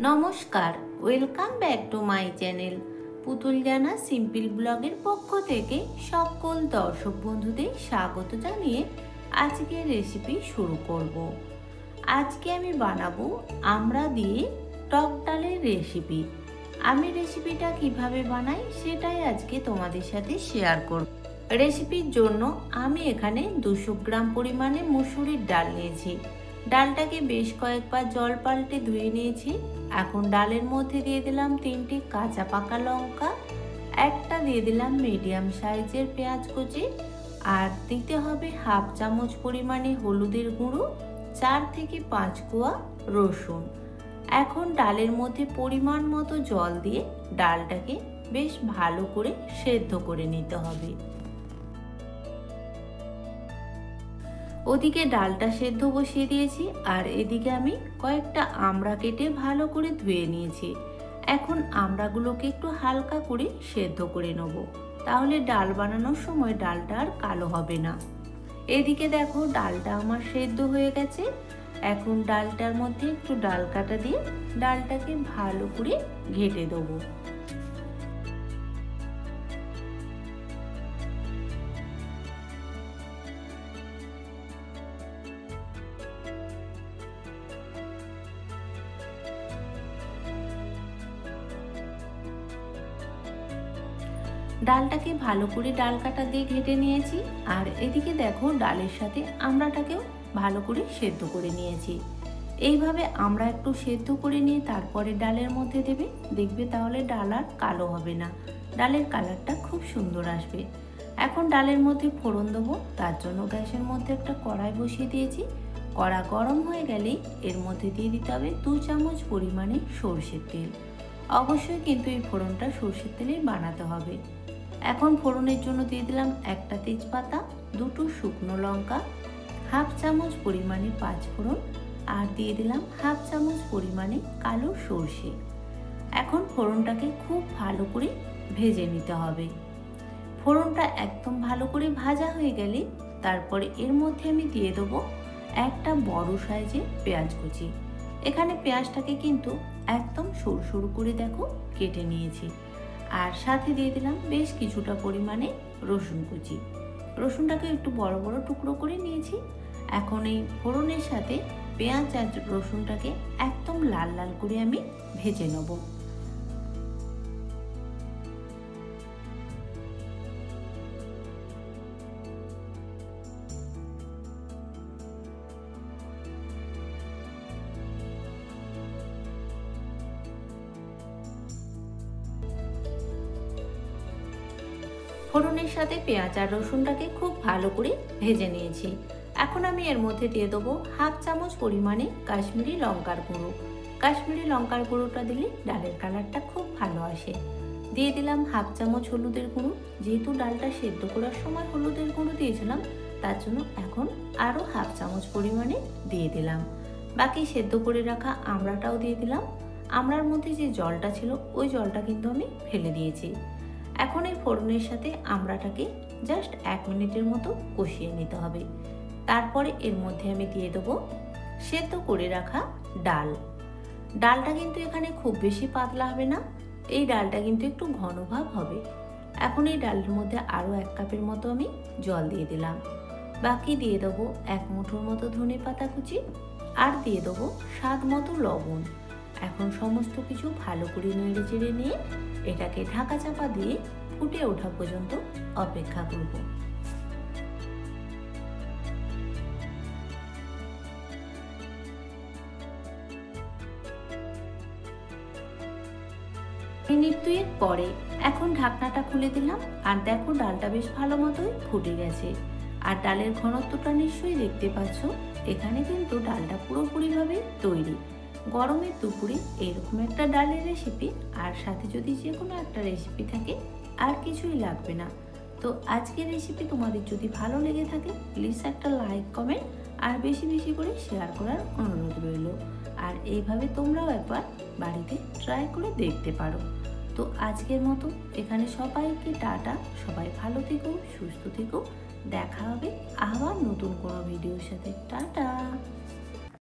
নমস্কার, welcome back to my channel পুতুল জানা সিম্পল ব্লগের পক্ষ থেকে সকল দর্শক বন্ধুদের স্বাগত জানিয়ে আজকের রেসিপি শুরু করব। আজকে আমি বানাবো আমড়া দিয়ে টক ডালের রেসিপি। আমি রেসিপিটা কিভাবে বানাই সেটাই আজকে তোমাদের সাথে শেয়ার করব। রেসিপির জন্য আমি এখানে 200 গ্রাম পরিমাণে মুসুরির ডাল নিয়েছি। ডালটাকে বেশ কয়েকবার জল পাল্টে ধুয়ে নিয়েছি। এখন ডালের মধ্যে দিয়ে দিলাম 3টি কাঁচা পাকা লঙ্কা, একটা দিয়ে দিলাম মিডিয়াম সাইজের পেঁয়াজ কুচি, আর দিতে হবে হাফ চামচ পরিমাণে হলুদের গুঁড়ো, 4 থেকে 5 কোয়া রসুন। এখন ডালের মধ্যে পরিমাণ মতো জল দিয়ে ডালটাকে বেশ ভালো করে সেদ্ধ করে নিতে হবে। ওদিকে ডালটা সেদ্ধ বসিয়ে দিয়েছি, আর এদিকে আমি কয়েকটা আমড়া কেটে ভালো করে ধুয়ে নিয়েছি। এখন আমড়াগুলোকে একটু হালকা করে সেদ্ধ করে নেব, তাহলে ডাল বানানোর সময় ডালটা আর কালো হবে না। এদিকে দেখো ডালটা আমার সেদ্ধ হয়ে গেছে। এখন ডালটার মধ্যে একটু ডাল কাটা দিয়ে ডালটাকে ভালো করে ঘেঁটে দেবো। ডালটাকে ভালো করে ডাল কাটা দিয়ে ঘেঁটে নিয়েছি, আর এদিকে দেখো ডালের সাথে আমড়াটাকেও ভালো করে সেদ্ধ করে নিয়েছি। এইভাবে আমরা একটু সেদ্ধ করে নিয়ে তারপরে ডালের মধ্যে দেবে, দেখবে তাহলে ডাল আর কালো হবে না, ডালের কালারটা খুব সুন্দর আসবে। এখন ডালের মধ্যে ফোড়ন দেবো, তার জন্য গ্যাসের মধ্যে একটা কড়াই বসিয়ে দিয়েছি। কড়া গরম হয়ে গেলেই এর মধ্যে দিয়ে দিতে হবে 2 চামচ পরিমাণে সরষের তেল। অবশ্যই কিন্তু এই ফোড়নটা সরষের তেলেই বানাতে হবে। এখন ফোড়নের জন্য দিয়ে দিলাম একটা তেজপাতা, 2টো শুকনো লঙ্কা, হাফ চামচ পরিমাণে 5 ফোড়ন, আর দিয়ে দিলাম হাফ চামচ পরিমাণে কালো সর্ষে। এখন ফোড়নটাকে খুব ভালো করে ভেজে নিতে হবে। ফোড়নটা একদম ভালো করে ভাজা হয়ে গেলে তারপরে এর মধ্যে আমি দিয়ে দেবো একটা বড় সাইজের পেঁয়াজ কুচি। এখানে পেঁয়াজটাকে কিন্তু একদম সরু সরু করে দেখো কেটে নিয়েছি, আর সাথে দিয়ে দিলাম বেশ কিছুটা পরিমাণে রসুন কুচি। রসুনটাকে একটু বড় বড় টুকরো করে নিয়েছি। এখন এই ফোড়নের সাথে পেঁয়াজ আর রসুনটাকে একদম লাল লাল করে আমি ভেজে নেব। ফোড়নের সাথে পেঁয়াজ আর রসুনটাকে খুব ভালো করে ভেজে নিয়েছি। এখন আমি এর মধ্যে দিয়ে দেবো হাফ চামচ পরিমাণে কাশ্মীরি লঙ্কার গুঁড়ো। কাশ্মীরি লঙ্কার গুঁড়োটা দিলে ডালের কালারটা খুব ভালো আসে। দিয়ে দিলাম হাফ চামচ হলুদের গুঁড়ো। যেহেতু ডালটা সেদ্ধ করার সময় হলুদের গুঁড়ো দিয়েছিলাম, তার জন্য এখন আরও হাফ চামচ পরিমাণে দিয়ে দিলাম। বাকি সেদ্ধ করে রাখা আমড়াটাও দিয়ে দিলাম। আমড়ার মধ্যে যে জলটা ছিল ওই জলটা কিন্তু আমি ফেলে দিয়েছি। এখন এই ফোড়নের সাথে আমড়াটাকে জাস্ট 1 মিনিটের মতো কষিয়ে নিতে হবে। তারপরে এর মধ্যে আমি দিয়ে দেবো সেদ্ধ করে রাখা ডাল। ডালটা কিন্তু এখানে খুব বেশি পাতলা হবে না, এই ডালটা কিন্তু একটু ঘন ভাব হবে। এখন এই ডালের মধ্যে আরও 1 কাপের মতো আমি জল দিয়ে দিলাম। বাকি দিয়ে দেবো 1 মুঠোর মতো ধনেপাতা কুচি, আর দিয়ে দেবো স্বাদ মতো লবণ। এখন সমস্ত কিছু ভালো করে নেড়ে চেড়ে নিয়ে এটাকে ঢাকা চাপা দিয়ে ফুটে ওঠা পর্যন্ত অপেক্ষা করব। মিনিট 2 পরে এখন ঢাকনাটা খুলে দিলাম, আর দেখো ডালটা বেশ ভালো মতোই ফুটে গেছে। আর ডালের ঘনত্বটা নিশ্চয়ই দেখতে পাচ্ছ। এখানে কিন্তু ডালটা পুরোপুরিভাবে তৈরি। গরমের দুপুরে এরকম একটা ডালের রেসিপি, আর সাথে যদি যে কোনো একটা রেসিপি থাকে, আর কিছুই লাগবে না। তো আজকের রেসিপি তোমাদের যদি ভালো লেগে থাকে প্লিজ একটা লাইক, কমেন্ট আর বেশি বেশি করে শেয়ার করার অনুরোধ রইল। আর এইভাবে তোমরাও একবার বাড়িতে ট্রাই করে দেখতে পারো। তো আজকের মতো এখানে সবাইকে টাটা। সবাই ভালো থেকো, সুস্থ থেকো। দেখা হবে আবার নতুন কোনো ভিডিওর সাথে। টাটা।